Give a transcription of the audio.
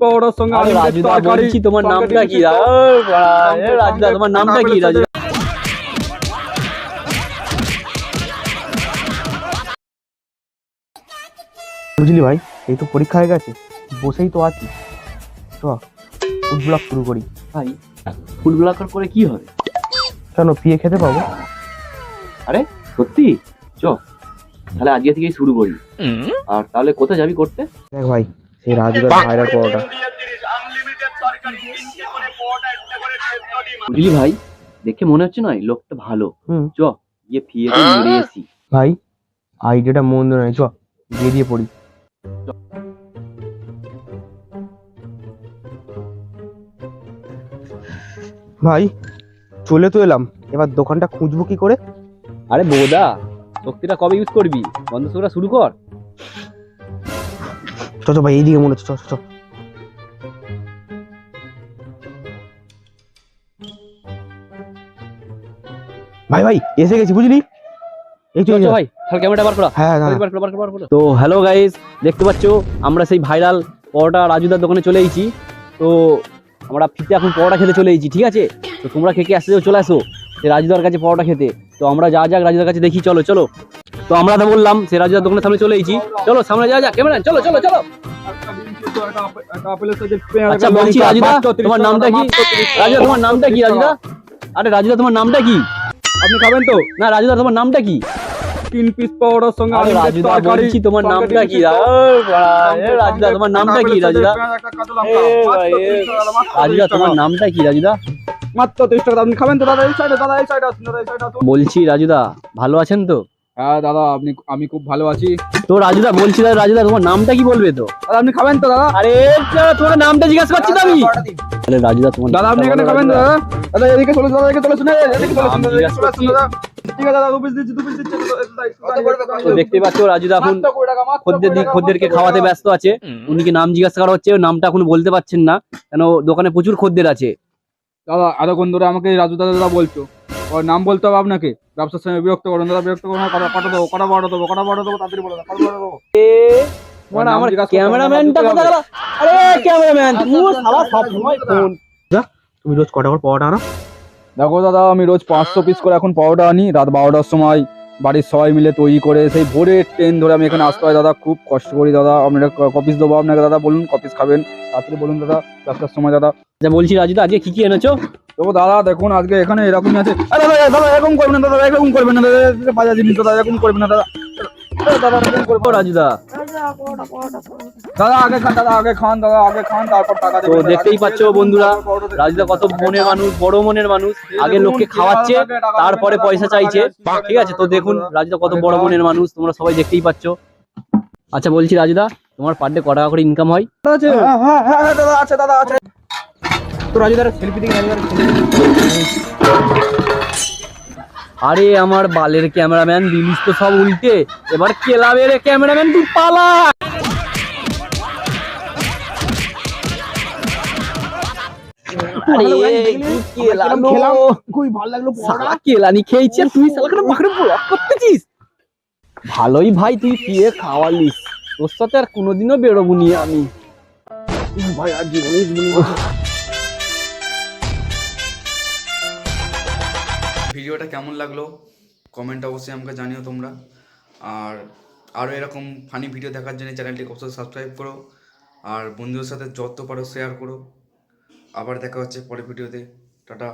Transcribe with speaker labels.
Speaker 1: Powder সঙ্গে
Speaker 2: রাজুদা বলছি তোমার নামটা কি? রাজুদা তোমার নামটা কি? রাজুদা
Speaker 3: বুঝলি ভাই, এই তো পরীক্ষা হয়ে গেছে, বসেই তো আছি। চ ফুড ব্লগ শুরু করি।
Speaker 2: ভাই ফুল ব্লকার করে কি হবে?
Speaker 3: কেন, পিয়ে খেতে পাবো?
Speaker 2: আরে সত্যি? চ তাহলে আজকে থেকেই শুরু করি। আর তাহলে কোথায় যাবি করতে?
Speaker 3: দেখ ভাই, সেই রাজুদার ভাইরাল পরোটা।
Speaker 2: বুঝলি ভাই, দেখে মনে হচ্ছে নয় লোকটা ভালো। চ গিয়ে ফিয়ে মেরে এসি।
Speaker 3: ভাই আইডিয়াটা মন্দ নয়, চ বেরিয়ে পড়ি। ভাই চলে তো এলাম, এবার দোকানটা খুঁজবো কি করে?
Speaker 2: আরে বোদা, শক্তিটা কবে ইউজ করবি? বন্ধ করা শুরু কর।
Speaker 3: চ চ ভাই, এইদিকে মনে হচ্ছে, চ চ। ভাই ভাই এসে গেছি, বুঝলি? এই তো
Speaker 2: ভাই তাহলে ক্যামেরাটা বার করা।
Speaker 3: হ্যাঁ
Speaker 2: তো হ্যালো গাইস, দেখতে পাচ্ছ আমরা সেই ভাইরাল পরোটা রাজুদার দোকানে চলে এসেছি। তো আমরা ফিতে এখন পরোটা খেতে চলে এসেছি, ঠিক আছে? তো তোমরা কে কে আসতে চলে আসো সেই রাজুদার কাছে পরোটা খেতে। তো আমরা যা যাক রাজুদার কাছে দেখি, চলো চলো। তো আমরা তো বললাম সেই রাজুদার দোকানের সামনে চলে এসেছি, চলো সামনে যা যা ক্যামেরা, চলো চলো চলো। আচ্ছা বলছি রাজুদা তোমার নামটা কি? রাজুদা তোমার নামটা কি? রাজুদা, আরে রাজুদা তোমার নামটা কি?
Speaker 1: আপনি খাবেন তো?
Speaker 2: না রাজুদা তোমার নামটা কি?
Speaker 1: 3 পিস পাউডার সঙ্গে
Speaker 2: রাজুদা বলছি তোমার নামটা কি? রাজুদা তোমার নামটা কি? রাজুদা, রাজুদা তোমার নামটা কি? রাজুদা
Speaker 1: মাত্র 30 টাকা। আপনি খাবেন তো দাদা? এই সাইডে দাদা, এই সাইডে আসুন দাদা, এই সাইডে আসুন।
Speaker 2: বলছি রাজুদা ভালো আছেন তো?
Speaker 1: হ্যাঁ দাদা, আমি খুব ভালো আছি।
Speaker 2: তো রাজুদা বলছি, রাজুদা তোমার নামটা কি বলবে তো?
Speaker 1: দাদা আপনি খাবেন তো দাদা?
Speaker 2: আরে তোমার নামটা জিজ্ঞাসা করছি তো আমি। আরে রাজুদা তোমার
Speaker 1: দাদা আপনি এখানে খাবেন তো দাদা? দাদা এদিকে চলে, দাদা এদিকে চলে, শুনে এদিকে চলে, শুনে এদিকে চলে আসুন দাদা। ঠিক আছে দাদা, 2 পিস দিচ্ছি, 2 পিস দিচ্ছি।
Speaker 2: তো দেখতে পাচ্ছ রাজুদা এখন খদ্দেরকে খাওয়াতে ব্যস্ত আছে। উনিকে নাম জিজ্ঞাসা করা হচ্ছে, ওর নামটা এখন বলতে পারছেন না, কেন দোকানে প্রচুর খদ্দের আছে।
Speaker 1: দাদা এতক্ষণ ধরে আমাকে রাজু দাদা দাদা বলছো, ওর নাম বলতে হবে আপনাকে? ব্যবসার সময় বিরক্ত করুন দাদা, বিরক্ত করুন না। কটা দেবো, কটা বড় দেবো, কটা বড় দেবো, তাড়াতাড়ি বলো, কটা বড় দেবো?
Speaker 2: মানে আমার ক্যামেরাম্যানটা কোথায় গেল? আরে ক্যামেরাম্যান তুই শালা সব সময় ফোন।
Speaker 3: তুমি রোজ কটা করে পরোটা আনো?
Speaker 1: দেখো দাদা, আমি রোজ 500 পিস করে এখন পাউডার আনি। রাত 12টার সময় বাড়ির সবাই মিলে তৈরি করে সেই ভোরের ট্রেন ধরে আমি এখানে আসতে হয় দাদা। খুব কষ্ট করি দাদা। আপনারা কপিস দেবো আপনাকে দাদা? বলুন কপিস খাবেন, তাড়াতাড়ি বলুন দাদা, ব্যবসার সময় দাদা।
Speaker 2: আচ্ছা বলছি রাজুদা আজকে কি কি এনেছো?
Speaker 1: দেখো দাদা, দেখুন আজকে এখানে এরকমই আছে। আরে দাদা দাদা এরকম করবেন না দাদা, এরকম করবেন না দাদা, বাজার জিনিস দাদা, এরকম করবেন না দাদা। দাদা এরকম করবো
Speaker 2: রাজুদা
Speaker 1: দাদা, আগে খান দাদা, আগে খান দাদা, আগে খান, তারপর টাকা
Speaker 2: তো
Speaker 1: দেবেন।
Speaker 2: দেখতেই পাচ্ছ বন্ধুরা, রাজুদা কত মনের মানুষ, বড় মনের মানুষ। আগে লোককে খাওয়াচ্ছে, তারপরে পয়সা চাইছে, ঠিক আছে? তো দেখুন রাজুদা কত বড় মনের মানুষ, তোমরা সবাই দেখতেই পাচ্ছ। আচ্ছা বলছি রাজুদা, তোমার পার ডে ক টাকা করে ইনকাম হয়?
Speaker 1: হ্যাঁ দাদা আছে, দাদা আছে। তো রাজুদার সেলফি দিকে, রাজুদার
Speaker 2: আরে আমার বালের ক্যামেরাম্যান, দিলিস তো সব উল্টে। এবার ক্লাবের ক্যামেরাম্যান তুই পালা। ভালোই ভাই, তুই পিয়ে খাওয়ালিস, তোর সাথে আর কোনোদিনও বেরোবো নি আমি।
Speaker 3: ভাই আর জীবনে
Speaker 4: ভিডিওটা কেমন লাগলো কমেন্ট অবশ্যই আমাকে জানিও তোমরা। আর আরও এরকম ফানি ভিডিও দেখার জন্য চ্যানেলটিকে অবশ্যই সাবস্ক্রাইব করো, আর বন্ধুদের সাথে যত পারো শেয়ার করো। আবার দেখা হচ্ছে পরের ভিডিওতে। টাটা।